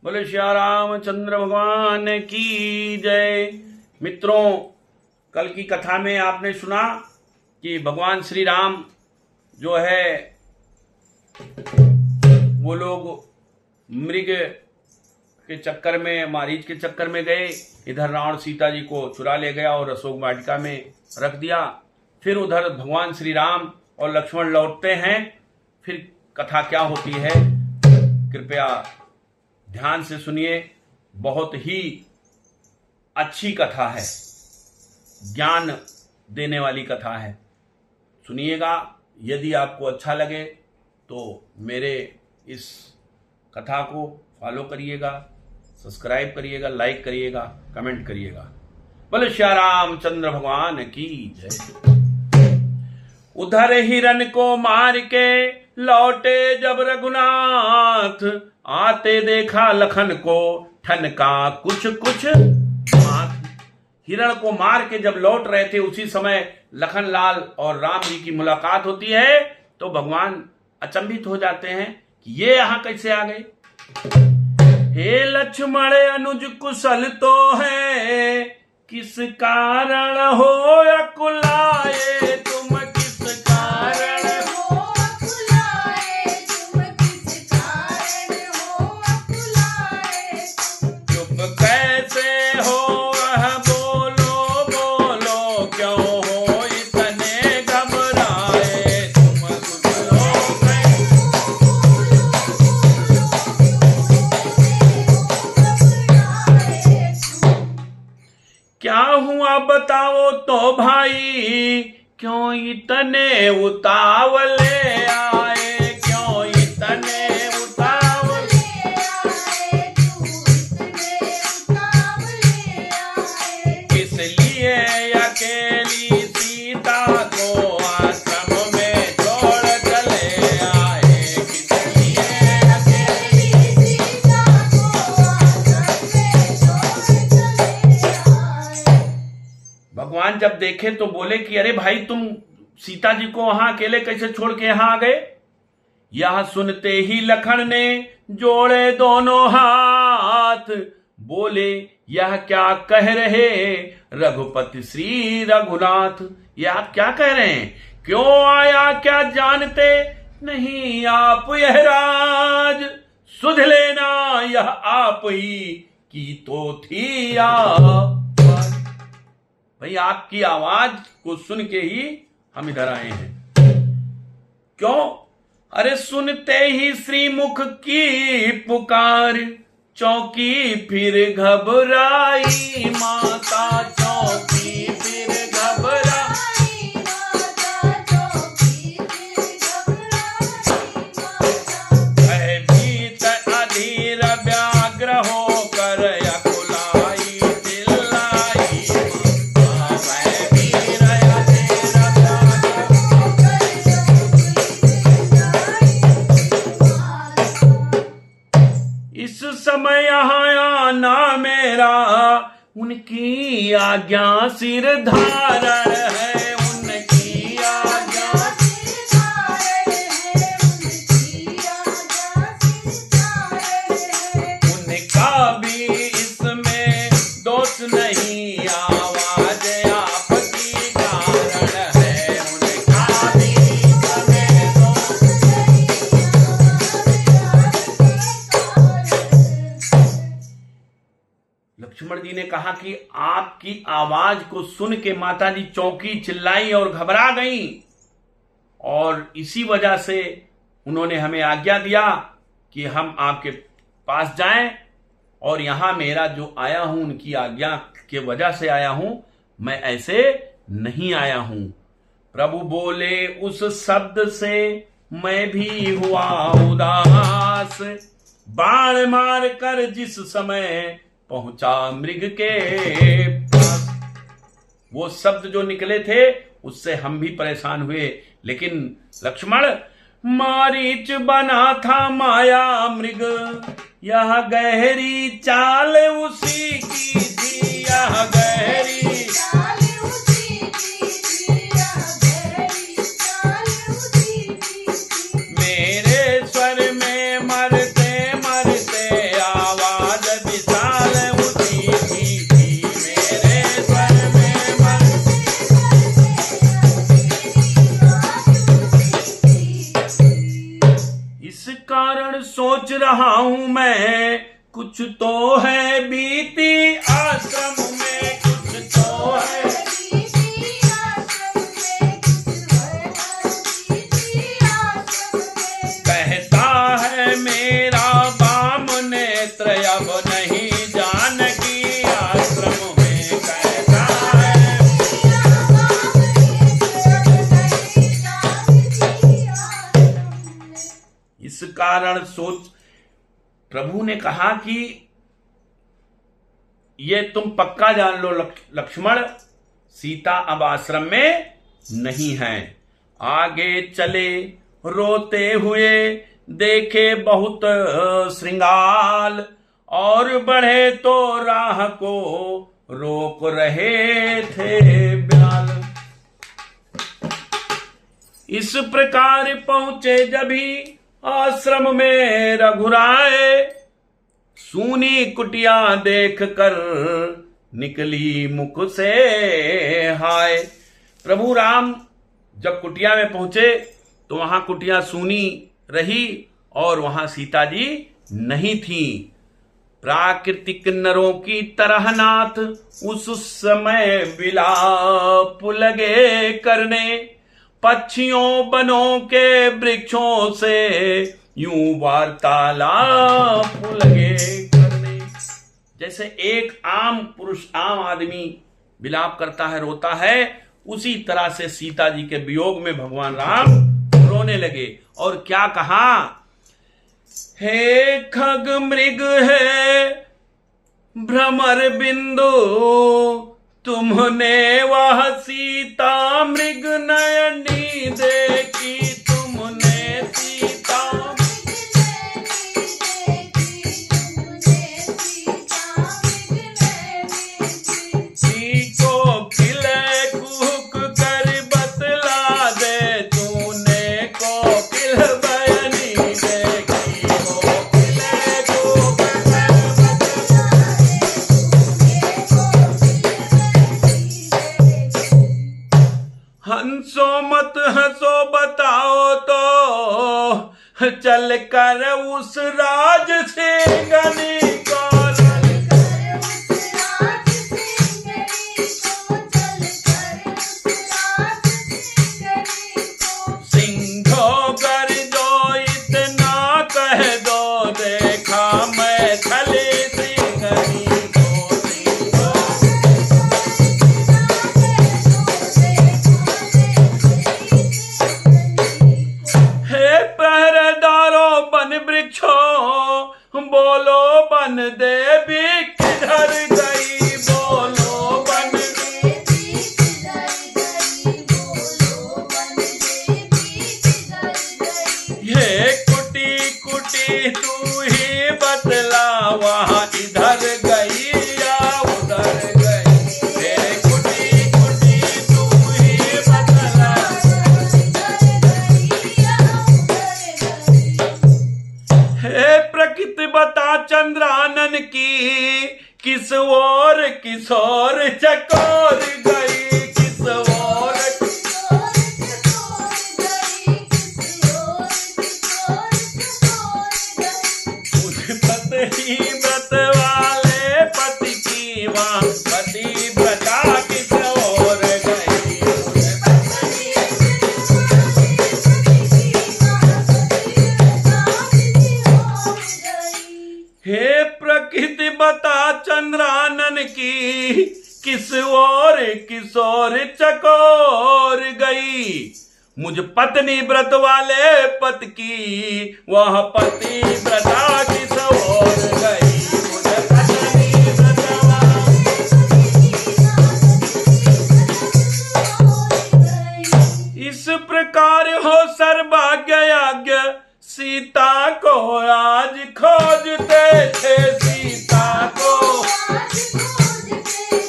बोले श्री रामचंद्र भगवान की जय। मित्रों, कल की कथा में आपने सुना कि भगवान श्री राम जो है वो लोग मृग के चक्कर में, मारीच के चक्कर में गए। इधर रावण सीता जी को चुरा ले गया और अशोक वाटिका में रख दिया। फिर उधर भगवान श्री राम और लक्ष्मण लौटते हैं। फिर कथा क्या होती है, कृपया ध्यान से सुनिए। बहुत ही अच्छी कथा है, ज्ञान देने वाली कथा है, सुनिएगा। यदि आपको अच्छा लगे तो मेरे इस कथा को फॉलो करिएगा, सब्सक्राइब करिएगा, लाइक करिएगा, कमेंट करिएगा। बोले श्री रामचंद्र भगवान की जय। उधर हिरण को मार के लौटे जब रघुनाथ, आते देखा लखन को ठनका कुछ कुछ माथ। हिरण को मार के जब लौट रहे थे, उसी समय लखन लाल और राम जी की मुलाकात होती है। तो भगवान अचंभित हो जाते हैं कि ये यहां कैसे आ गए। हे लक्ष्मण अनुज कुशल तो है, किस कारण हो अकुलाए तुम, किस कारण हो अकुलाए तुम, किस कारण हो अकुलाए तुम। चुप कैसे हो वह बोलो बोलो, क्यों हो इतने घबराए तुम, कुछ हो गए। क्या हुआ बताओ तो भाई, क्यों इतने उतावले आए, क्यों इतने उतावले आए, क्यों इतने उतावले आए। किस लिए अकेली सीता को आश्रम में छोड़ चले आए, किस लिए अकेली सीता को आश्रम में छोड़ चले आए। भगवान जब देखे तो बोले कि अरे भाई, तुम सीता जी को वहां अकेले कैसे छोड़ के यहां आ गए। यह सुनते ही लखन ने जोड़े दोनों हाथ, बोले यह क्या कह रहे रघुपति श्री रघुनाथ। यह आप क्या कह रहे हैं, क्यों आया क्या जानते नहीं आप यह राज। सुध लेना यह आप ही की तो थी आवाज। भाई, आपकी आवाज को सुन के ही हम इधर आए हैं। क्यों? अरे सुनते ही श्रीमुख की पुकार, चौकी फिर घबराई माता, चौकी फिर घबराई माता, चौकी फिर घबराई माता। भयभीत अधीर व्याग्र होकर अकुलाई चिल्लाई माता, भयभीत अधीर व्याग्र होकर। इस समय यहाँ आना मेरा उनकी आज्ञा सिर धारण है, उनकी आज्ञा सिर धारण है, उनकी आज्ञा सिर धारण है। उनका भी इसमें दोष नहीं, आवाज आपकी कारण है, उनका भी इसमें दोष नहीं, आवाज आपकी कारण है। लक्ष्मण जी ने कहा कि आपकी आवाज को सुन के माता जी चौंकी, चिल्लाई और घबरा गईं, और इसी वजह से उन्होंने हमें आज्ञा दिया कि हम आपके पास जाएं, और यहां मेरा जो आया हूं उनकी आज्ञा के वजह से आया हूं, मैं ऐसे नहीं आया हूं। प्रभु बोले उस शब्द से मैं भी हुआ उदास, बाण मार कर जिस समय पहुंचा मृग के पास। वो शब्द जो निकले थे उससे हम भी परेशान हुए, लेकिन लक्ष्मण, मारीच बना था माया मृग, यह गहरी चाल उसी की थी, यह गहरी चाल उसी की थी, यह गहरी चाल उसी की थी। मेरे स्वर में मरते मरते आवाज सोच रहा हूं मैं, कुछ तो है बीती आश्रम में, कुछ तो है बीती आश्रम में, कहता है मेरा बाम नेत्र अब नहीं जानकी आश्रम में, कहता है मेरा बाम नेत्र अब नहीं जानकी आश्रम में। इस कारण सोच प्रभु ने कहा कि ये तुम पक्का जान लो लक्ष्मण, सीता अब आश्रम में नहीं है। आगे चले रोते हुए, देखे बहुत श्रृंगाल, और बढ़े तो राह को रोक रहे थे ब्याल। इस प्रकार पहुंचे जभी आश्रम में रघुराए, सूनी कुटिया देख कर निकली मुख से हाय। प्रभु राम जब कुटिया में पहुंचे तो वहां कुटिया सूनी रही और वहां सीता जी नहीं थी। प्राकृतिक नरों की तरह नाथ उस समय विलाप लगे करने, पक्षियों बनों के वृक्षों से यूं वार्तालाप लगे करने। जैसे एक आम पुरुष, आम आदमी विलाप करता है, रोता है, उसी तरह से सीता जी के वियोग में भगवान राम रोने लगे। और क्या कहा, हे खग मृग है भ्रमर बिंदु, तुमने वह सीता मृग नयनी देखी, तुमने सीता मृग नयनी देखी, को खिले कुहक कर बतला दे, तूने को खिल बयनी देखी, को खिले कुहक कर बतला दे। हंसो मत हंसो बताओ तो, चल कर उस राज सिंघनी को, सिंघो कर दो इतना कह दो, देखा मैं खली सिंघनी को, सिंघो पहरेदारों बन वृक्षों, बोलो बन देवी किधर गई, बोलो बन देवी किधर गई, बोलो बन देवी किधर गई। हे कुटी कुटी तू ही बतला, वहां इधर गई या उधर गई, हे कुटी कुटी तू ही बतला, हे प्रकृति बता चंद्रानन की, किस ओर किशोर चकोर गई, किस ओर किशोर चकोर गई, किस ओर किशोर चकोर गई। उस पति व्रत वाले पति की वहां पति व्रता किस ओर गई, हे प्रकृति बता चंद्रानन की, किस ओर किशोर चकोर गई। मुझ पत्नी व्रत वाले पत की, वह पति व्रता किस ओर गई, मुझ पत्नी व्रत वाले। इस प्रकार हो सर्वज्ञ सीता को आज खोजते थे, सीता को आज खोजते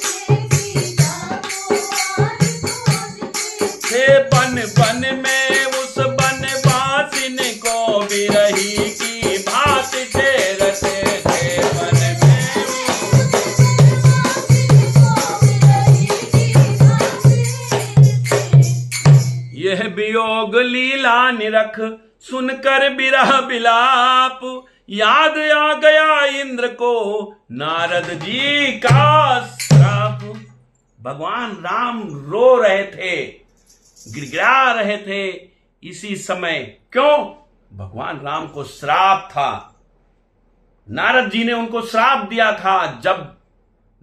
थे, बन बन में उस बनवासिन को बिरही की भांति ठहरते थे, बन में यह वियोग लीला निरख, सुनकर बिरह बिलाप, याद आ गया इंद्र को नारद जी का श्राप। भगवान राम रो रहे थे, गिड़गिड़ा रहे थे इसी समय। क्यों? भगवान राम को श्राप था। नारद जी ने उनको श्राप दिया था। जब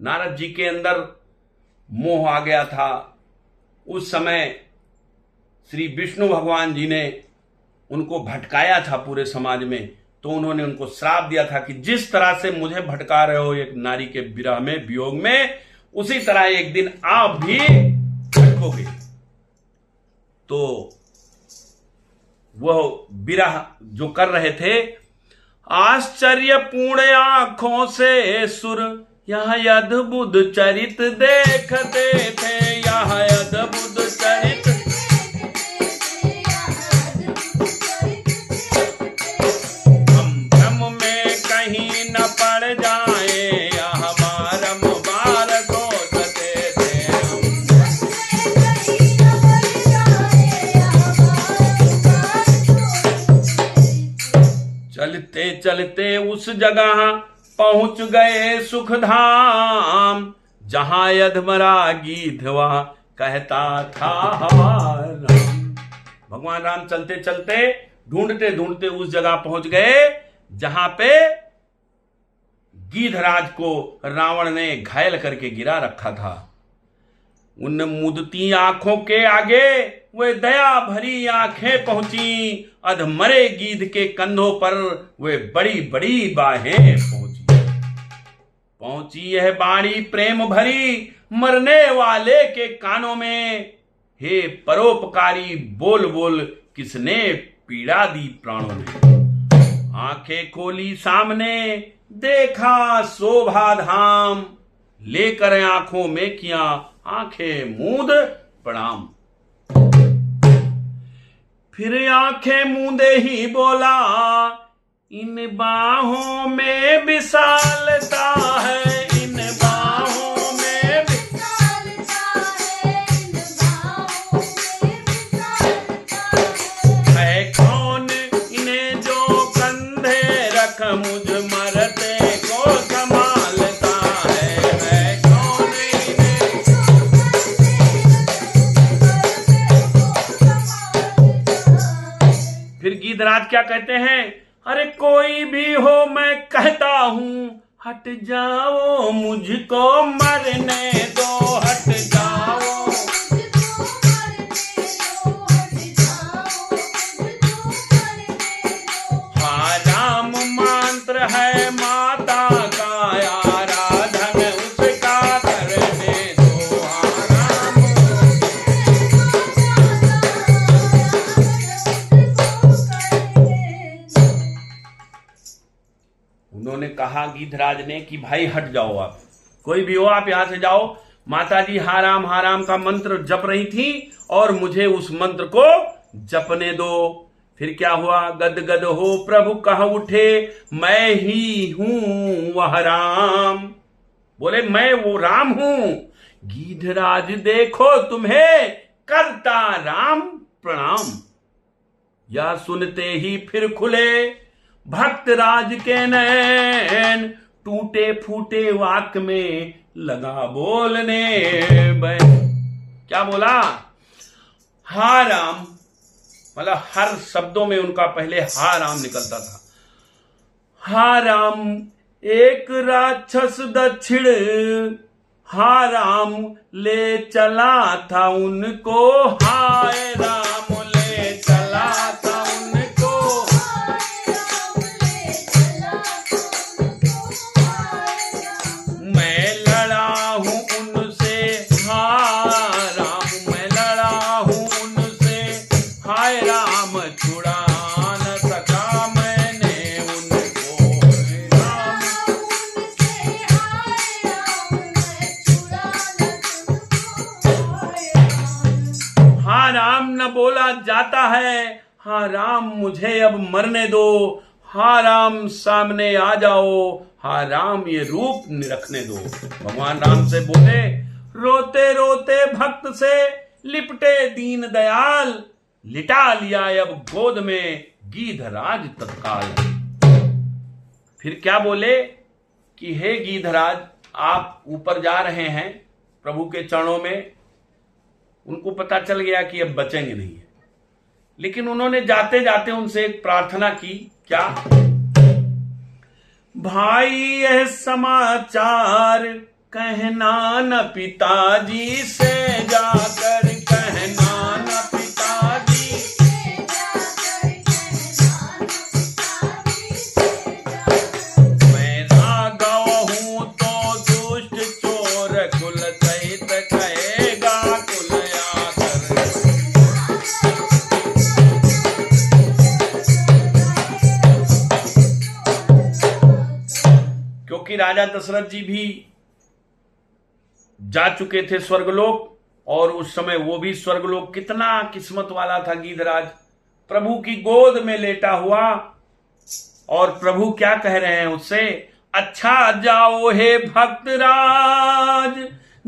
नारद जी के अंदर मोह आ गया था, उस समय श्री विष्णु भगवान जी ने उनको भटकाया था पूरे समाज में। तो उन्होंने उनको श्राप दिया था कि जिस तरह से मुझे भटका रहे हो एक नारी के विरह में, वियोग में, उसी तरह एक दिन आप भी भटकोगे। तो वह विरह जो कर रहे थे, आश्चर्यपूर्ण आंखों से सुर यह अद्भुत चरित देखते थे, यह अद्भुत चरित। हम भ्रम में कहीं न पड़ जाए, यह बारंबार सोचते थे। चलते चलते उस जगह पहुंच गए सुखधाम, जहां अधमरा गीधवा कहता था राम। भगवान राम चलते चलते ढूंढते ढूंढते उस जगह पहुंच गए जहां पे गीधराज को रावण ने घायल करके गिरा रखा था। उन मुदती आंखों के आगे वे दया भरी आंखें पहुंची, अधमरे गीध के कंधों पर वे बड़ी बड़ी बाहें पहुंची यह बाणी प्रेम भरी मरने वाले के कानों में, हे परोपकारी बोल बोल किसने पीड़ा दी प्राणों में। आंखें खोली सामने देखा शोभा धाम, लेकर आंखों में किया आंखें मूंद प्रणाम। फिर आंखें मूंदे ही बोला, इन बाहों में विशालता है, इन बाहों में विशालता है, इन बाहों में विशालता है कौन इन्हें जो कंधे रख मुझ मरते को संभालता है कौन इन्हें जो फिर गीधराज क्या कहते हैं, अरे कोई भी हो मैं कहता हूं, हट जाओ मुझको मरने दो, हट जाओ मुझको मरने दो, हट जाओ मुझको मरने दो। हाँ राम मंत्र है माता का आराधन उसका करने दो, हाँ राम उन्होंने कहा गीधराज ने कि भाई हट जाओ, आप कोई भी हो आप यहां से जाओ। माताजी हाराम का मंत्र जप रही थी और मुझे उस मंत्र को जपने दो। फिर क्या हुआ, गदगद हो प्रभु कह उठे, मैं ही हूं वह राम। बोले मैं वो राम हूं। गीधराज देखो तुम्हें करता राम प्रणाम। यह सुनते ही फिर खुले भक्त राज के नैन, टूटे फूटे वाक में लगा बोलने क्या बोला, हा राम, मतलब हर शब्दों में उनका पहले हा राम निकलता था। हा राम एक राक्षस दक्षिण, हा राम ले चला था उनको, हाय राम ले चला था उनको, मैं लड़ा हूं उनसे, हा राम मैं लड़ा हूं उनसे, हाय राम छुड़ा न सका मैंने उनको, राम हा राम न बोला जाता है, हा राम मुझे अब मरने दो, हा राम सामने आ जाओ, हा राम ये रूप निरखने दो। भगवान राम से बोले, रोते रोते भक्त से लिपटे दीन दयाल, लिटा लिया अब गोद में गीधराज तत्काल। फिर क्या बोले कि हे गिद्धराज, आप ऊपर जा रहे हैं प्रभु के चरणों में। उनको पता चल गया कि अब बचेंगे नहीं, लेकिन उन्होंने जाते जाते उनसे एक प्रार्थना की। क्या? भाई यह समाचार कहना न पिताजी से, जाकर कहना न पिताजी से, मैं राघव हूं तो दुष्ट चोर कुल सहित कहेगा कुल आकर। क्योंकि राजा दशरथ जी भी जा चुके थे स्वर्गलोक, और उस समय वो भी स्वर्गलोक कितना किस्मत वाला था गिद्धराज, प्रभु की गोद में लेटा हुआ। और प्रभु क्या कह रहे हैं उससे? अच्छा जाओ हे भक्तराज,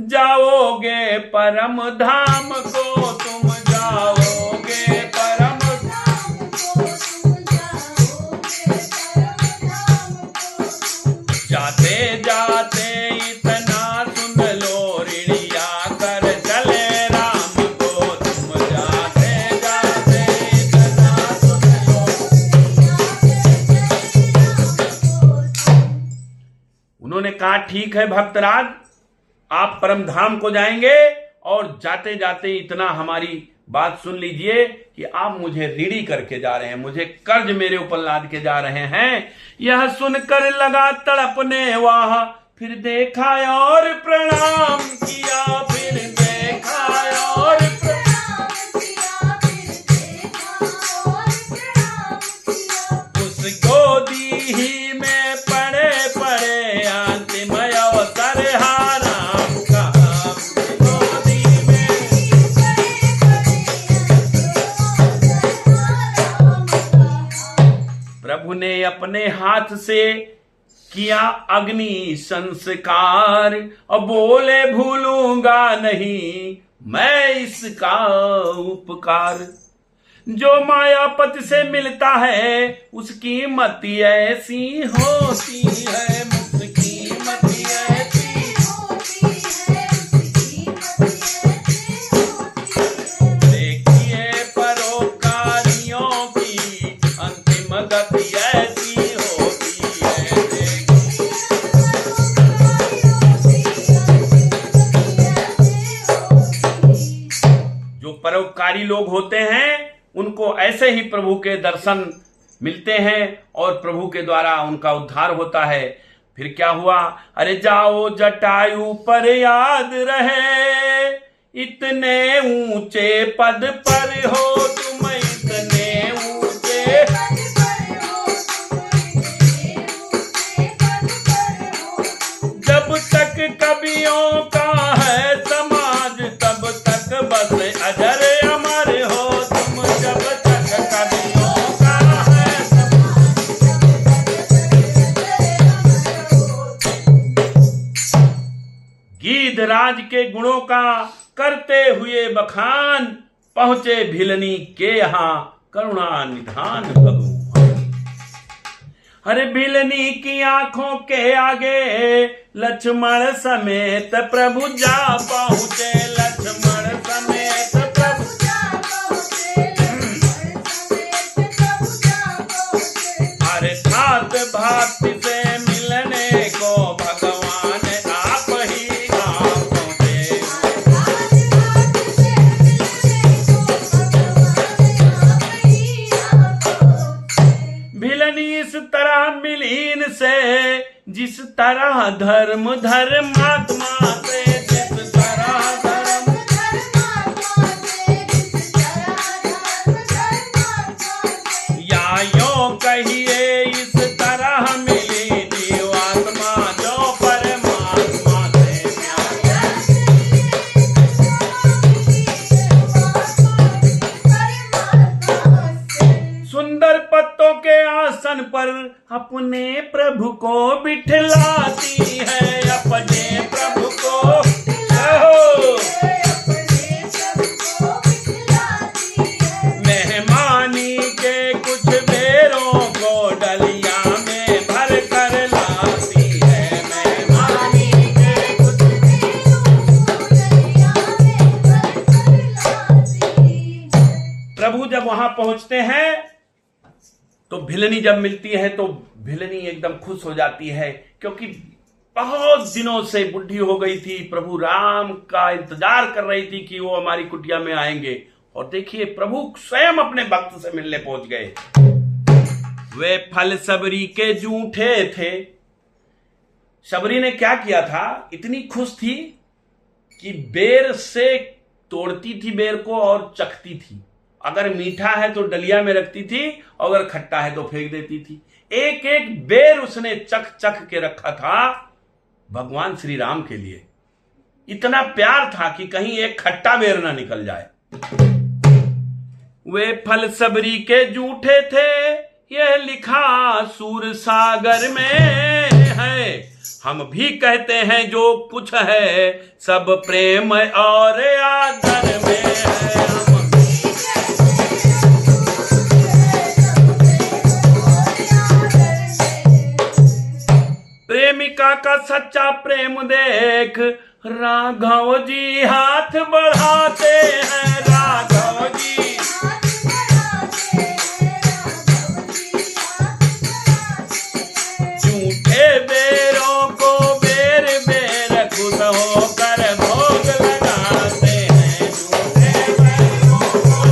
जाओगे परम धाम को तुम, जाओगे परम धाम को तुम, जाओगे परम धाम को। जाते जाते इतना सुन लो, ऋणिया कर चले राम को तुम, जाते जाते इतना सुन लो। उन्होंने कहा ठीक है भक्तराज, आप परम धाम को जाएंगे, और जाते जाते इतना हमारी बात सुन लीजिए कि आप मुझे ऋणी करके जा रहे हैं, मुझे कर्ज मेरे ऊपर लाद के जा रहे हैं। यह सुनकर लगा तड़पने वहां, फिर देखा और प्रणाम किया, फिर देखा और प्रणाम किया, फिर देखा और प्रणाम किया। उस गोदी ही में पड़े पड़े अंतिम अवसर हाराम का, गोदी में पड़े पड़े प्रभु ने अपने हाथ से किया अग्नि संस्कार, और बोले भूलूंगा नहीं मैं इसका उपकार। जो मायापति से मिलता है उसकी मति ऐसी होती है, उसकी मति ऐसी होती है, उसकी मति ऐसी होती है। देखिए परोपकारियों की अंतिम गति ऐसी होती है। जो परोपकारी लोग होते हैं उनको ऐसे ही प्रभु के दर्शन मिलते हैं, और प्रभु के द्वारा उनका उद्धार होता है। फिर क्या हुआ? अरे जाओ जटायु पर याद रहे, इतने ऊंचे पद पर हो तुम, इतने ऊंचे पद पर हो तुम, इतने ऊंचे पद पर हो। जब तक कवियों का है समाज, तब तक बस अजर अमर हो तुम, जब तक कवियों का है समाज, गिद्धराज के गुणों का करते हुए बखान, पहुंचे भिलनी के यहाँ करुणा निधान भगवान। अरे भिलनी की आंखों के आगे लक्ष्मण समेत प्रभु जा पहुंचे, लक्ष्मण समेत प्रभु जा पहुंचे, लक्ष्मण समेत प्रभु जा पहुंचे। अरे भात भात से मिलने को भगवान आप ही आ पहुंचे, भात भात से मिलने को भगवान आप ही आ पहुंचे। भिलनी इस तरह मिलीन से, जिस तरह धर्म धर्मात्मा से, जिस तरह धर्म धर्मात्मा से, जिस तरह धर्म धर्मात्मा से। या यूं कहिए इस तरह मिली जीवात्मा जो परमात्मा से सुंदर पत्तों के आसन पर अपने प्रभु को बिठलाती है, अपने प्रभु को मेहमानी के कुछ बेरों को डलिया में भर कर पहुंचते हैं तो भिलनी जब मिलती है तो भिलनी एकदम खुश हो जाती है, क्योंकि बहुत दिनों से बुढ़ी हो गई थी, प्रभु राम का इंतजार कर रही थी कि वो हमारी कुटिया में आएंगे। और देखिए प्रभु स्वयं अपने भक्त से मिलने पहुंच गए। वे फल सबरी के जूठे थे। सबरी ने क्या किया था, इतनी खुश थी कि बेर से तोड़ती थी बेर को और चखती थी। अगर मीठा है तो डलिया में रखती थी, अगर खट्टा है तो फेंक देती थी। एक एक बेर उसने चख चख के रखा था भगवान श्री राम के लिए। इतना प्यार था कि कहीं एक खट्टा बेर ना निकल जाए। वे फल सबरी के जूठे थे, यह लिखा सूर सागर में है। हम भी कहते हैं जो कुछ है सब प्रेम और आदर में है। प्रेमिका का सच्चा प्रेम देख राघव जी हाथ बढ़ाते हैं। राघव जी झूठे बेरों को बेर बेर खुश होकर भोग लगाते हैं। झूठे बेरों को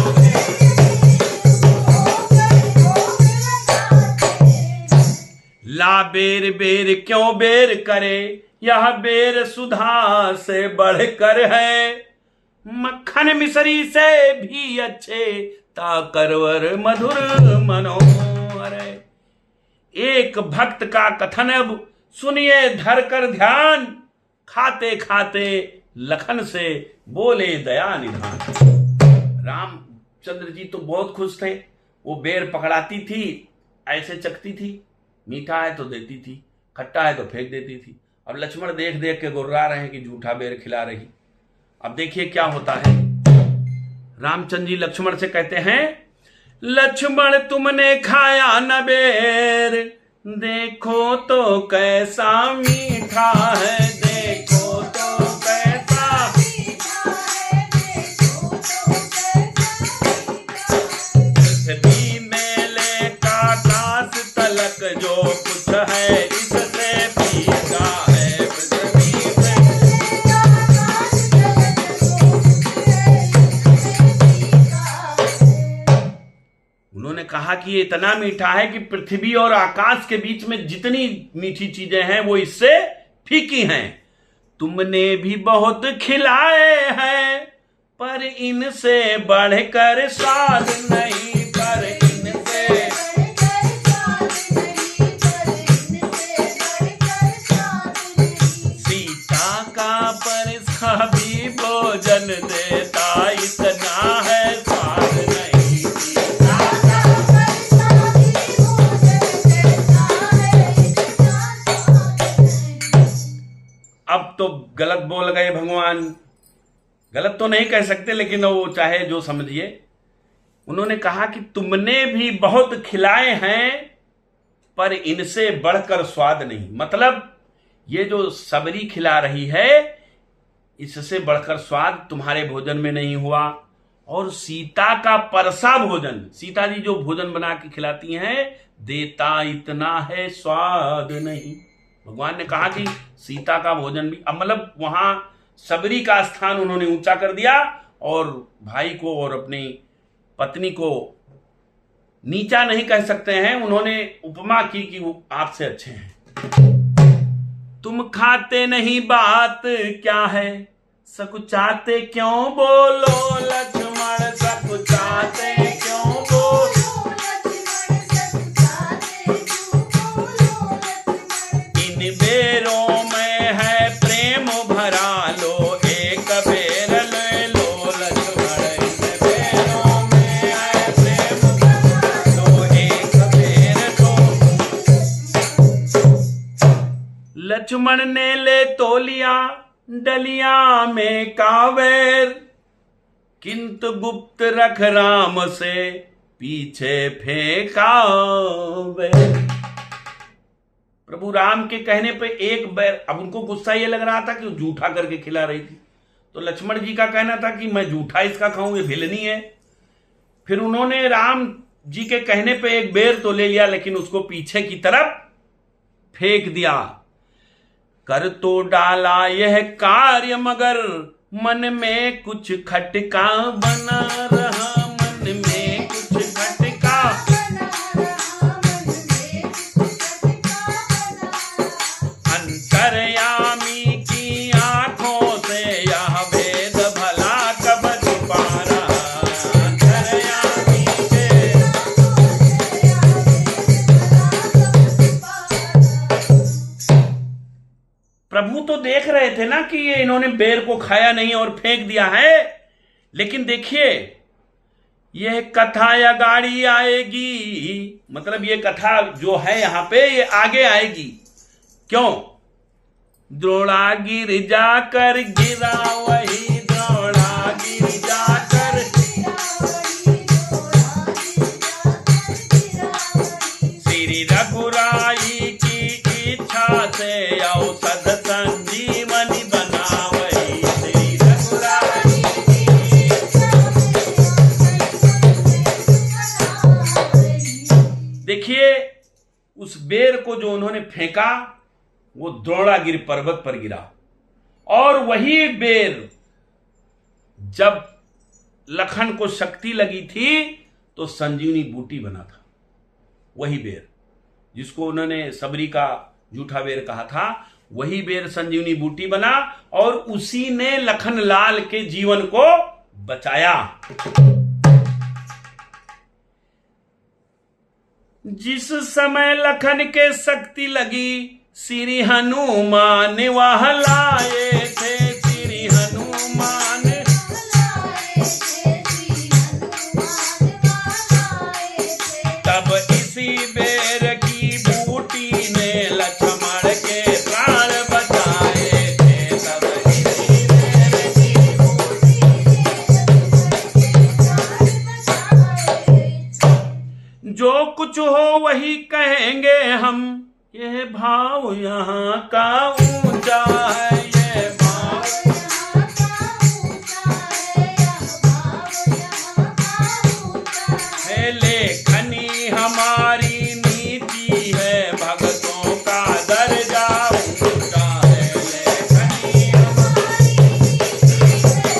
ला बेर बेर क्यों बेर करे, यह बेर सुधा से बढ़कर है। मक्खन मिश्री से भी अच्छे ताकरवर मधुर मनोहर। एक भक्त का कथन अब सुनिए धर कर ध्यान, खाते खाते लखन से बोले दया निधान। रामचंद्र जी तो बहुत खुश थे। वो बेर पकड़ाती थी, ऐसे चखती थी, मीठा है तो देती थी, खट्टा है तो फेंक देती थी। अब लक्ष्मण देख देख के गुर्रा रहे हैं कि झूठा बेर खिला रही। अब देखिए क्या होता है। रामचंद्र जी लक्ष्मण से कहते हैं, लक्ष्मण तुमने खाया न बेर, देखो तो कैसा मीठा है। देखो तो कैसा मीठा है, देखो तो कैसा पृथ्वी में ले का आकाश तलक जो कुछ है इससे पीता है। पृथ्वी में उन्होंने कहा कि ये इतना मीठा है कि पृथ्वी और आकाश के बीच में जितनी मीठी चीजें हैं वो इससे फीकी हैं। तुमने भी बहुत खिलाए हैं पर इनसे बढ़कर स्वाद नहीं। पर इनसे सीता का परिसा भी भोजन देता इतना है स्वाद नहीं। अब तो गलत बोल गए भगवान, गलत तो नहीं कह सकते लेकिन वो चाहे जो समझिए। उन्होंने कहा कि तुमने भी बहुत खिलाए हैं पर इनसे बढ़कर स्वाद नहीं। मतलब ये जो सबरी खिला रही है इससे बढ़कर स्वाद तुम्हारे भोजन में नहीं हुआ। और सीता का परसा भोजन, सीता जी जो भोजन बना के खिलाती हैं, देता इतना है स्वाद नहीं। भगवान ने कहा कि सीता का भोजन भी, अब मतलब वहां सबरी का स्थान उन्होंने ऊंचा कर दिया और भाई को और अपनी पत्नी को नीचा नहीं कह सकते हैं। उन्होंने उपमा की कि वो आपसे अच्छे हैं। तुम खाते नहीं बात क्या है, सकुचाते क्यों बोलो लक्ष्मण, सकुचाते क्यों बोलो इन बेरों में है प्रेम भरा लो, एक बेर ले लो लक्ष्मण। इन बेरों में है प्रेम भरा लो, एक बेर लो। लक्ष्मण ने ले तो लिया डलिया में कावेर, किंतु गुप्त रख राम से पीछे फेंका बेर। प्रभु राम के कहने पे एक बेर, अब उनको गुस्सा ये लग रहा था कि वो जूठा करके खिला रही थी। तो लक्ष्मण जी का कहना था कि मैं जूठा इसका खाऊं, ये भिलनी है। फिर उन्होंने राम जी के कहने पे एक बेर तो ले लिया, लेकिन उसको पीछे की तरफ फेंक दिया। कर तो डाला यह कार्य मगर मन में कुछ खटका बना रहा, मन में कुछ खटका। अंतर्यामी की आंखों से यह भेद भला कब छुपा रहा, अंतर्यामी के। प्रभु तो देख रहे थे ना कि ये इन्होंने बेर को खाया नहीं और फेंक दिया है, लेकिन देखिए यह कथा या गाड़ी आएगी, मतलब ये कथा जो है यहां पे ये आगे आएगी। क्यों? द्रोणा गिर जाकर गिरा वही, द्रोणा गिर जाकर। श्री रघुराई की इच्छा से औषध संजीवनी बना वही, श्री रघुराई की। देखिए उस बेर को जो उन्होंने फेंका वो द्रोणागिरि पर्वत पर गिरा, और वही बेर जब लखन को शक्ति लगी थी तो संजीवनी बूटी बना था। वही बेर जिसको उन्होंने सबरी का जूठा बेर कहा था, वही बेर संजीवनी बूटी बना, और उसी ने लखन लाल के जीवन को बचाया। जिस समय लखन के शक्ति लगी, श्री हनुमान वह लाए थे, श्री हनुमान। तब इसी बेर की बूटी ने लक्ष्मण के प्राण बचाए थे, तब इसी बेर की बूटी ने। जो कुछ हो वही कहेंगे हम, यह भाव यहाँ का ऊंचा है, यह भाव यहाँ का ऊंचा है, यह भाव यहाँ का ऊंचा है। लेखनी हमारी नीति है, भक्तों का दर्जा ऊंचा है, लेखनी हमारी नीति है।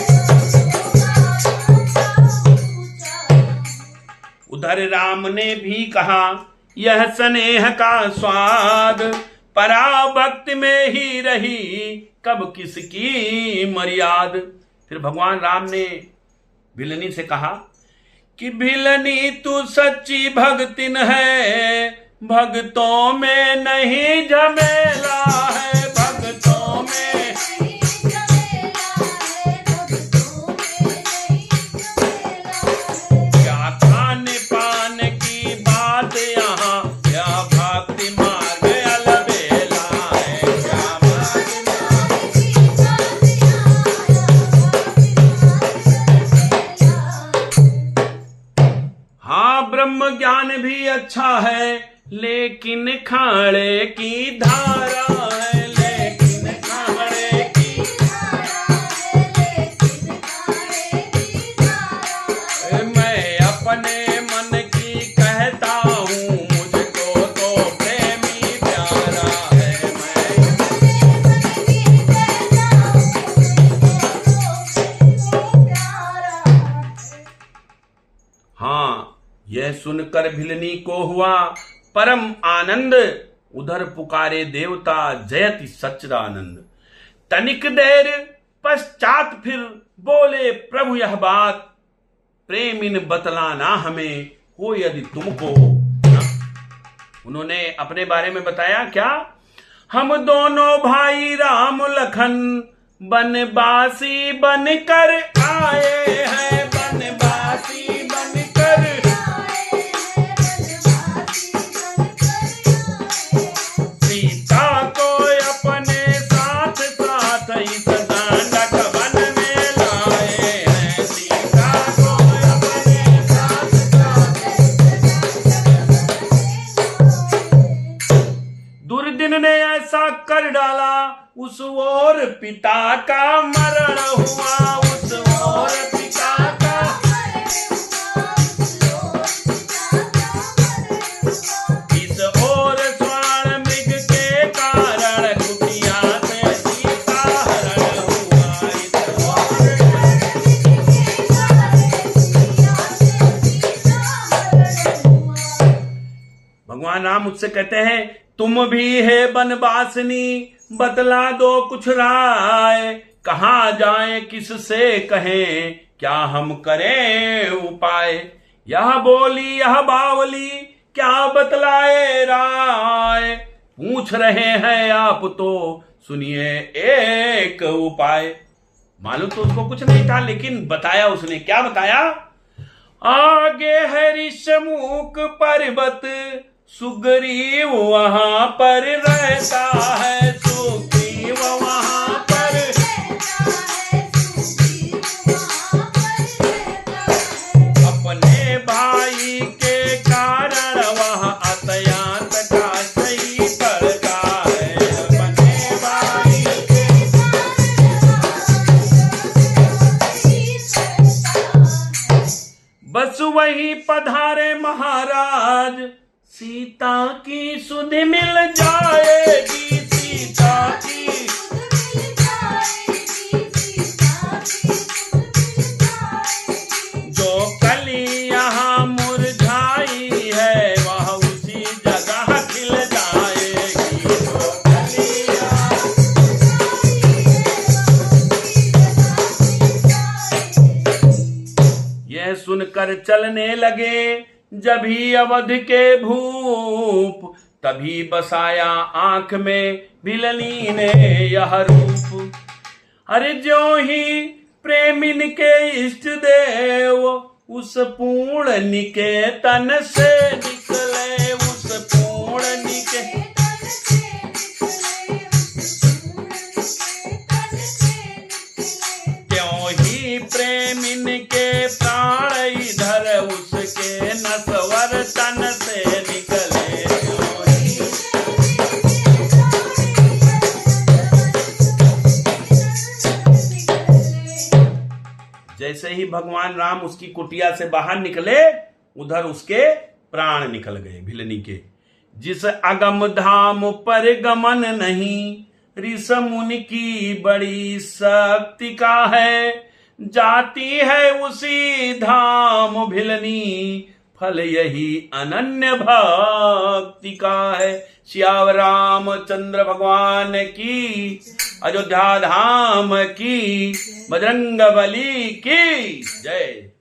उधर राम ने भी कहा यह स्नेह का स्वाद पराभक्ति में ही रही, कब किसकी मर्याद। फिर भगवान राम ने भिलनी से कहा कि भिलनी तू सच्ची भक्तिन है, भक्तों में नहीं झमेला है, भक्तों में नहीं झमेला है, भक्तों में नहीं झमेला है। क्या खाने पान की बात यहाँ, क्या भक्ति मार्ग अलबेला है, क्या भक्ति मार्ग की बात यहाँ। हाँ ब्रह्म ज्ञान भी अच्छा है, लेकिन खाड़े की धारा है, लेकिन खाड़े की धारा है, लेकिन खाड़े की धारा है। मैं अपने मन की कहता हूँ, मुझको तो प्रेमी प्यारा है, मैं अपने मन की कहता हूँ, मुझको तो प्रेमी प्यारा है। हाँ यह सुनकर भिलनी को हुआ परम आनंद, उधर पुकारे देवता जयति सच्चिदानंद। तनिक देर पश्चात फिर बोले प्रभु यह बात, प्रेमिन बतलाना हमें हो यदि तुमको। उन्होंने अपने बारे में बताया क्या, हम दोनों भाई राम लखन बनवासी बनकर आए हैं, बनवासी बनकर सीता को अपने साथ साथ इस दांडक वन में लाए हैं, सीता को अपने साथ साथ। दुर्दिन ने ऐसा कर डाला, उस ओर पिता का मरण हुआ, उस ओर पिता का राम मुझसे कहते हैं, तुम भी है बनवासिनी, बतला दो कुछ राय, कहां जाए किससे कहें, क्या हम करें उपाय। यह बोली यह बावली, क्या बतलाए राय, पूछ रहे हैं आप तो सुनिए एक उपाय। मालूम तो उसको कुछ नहीं था, लेकिन बताया उसने। क्या बताया? आगे है ऋषमुख पर्वत, सुग्रीव वहां पर रहता है, सुग्रीव वहां पर अपने भाई के कारण वह अत्यंत काशी पड़ता है, अपने भाई के बस वही पधारे महाराज, सीता की सुधि मिल जाएगी, सीता की जो कली यहाँ मुरझाई है, वह उसी जगह खिल जाएगी, जो कलियां यह सुनकर चलने लगे जब ही अवध के भूप, तभी बसाया आंख में भिलनी ने यह रूप। अरे जो ही प्रेमिन के इष्ट देव, उस पूर्ण निकेतन से निकले, उस पूर्ण निकेतन क्यों ही प्रेमिन के प्राण इधर उसके नसवर तन से निकले। जैसे ही भगवान राम उसकी कुटिया से बाहर निकले, उधर उसके प्राण निकल गए भिलनी के। जिस अगम धाम पर गमन नहीं, ऋषि मुनि की बड़ी शक्ति का है, जाती है उसी धाम भिलनी, फल यही अनन्य भक्ति का है। श्याम रामचंद्र भगवान की, अयोध्या धाम की, बजरंग बली की जय।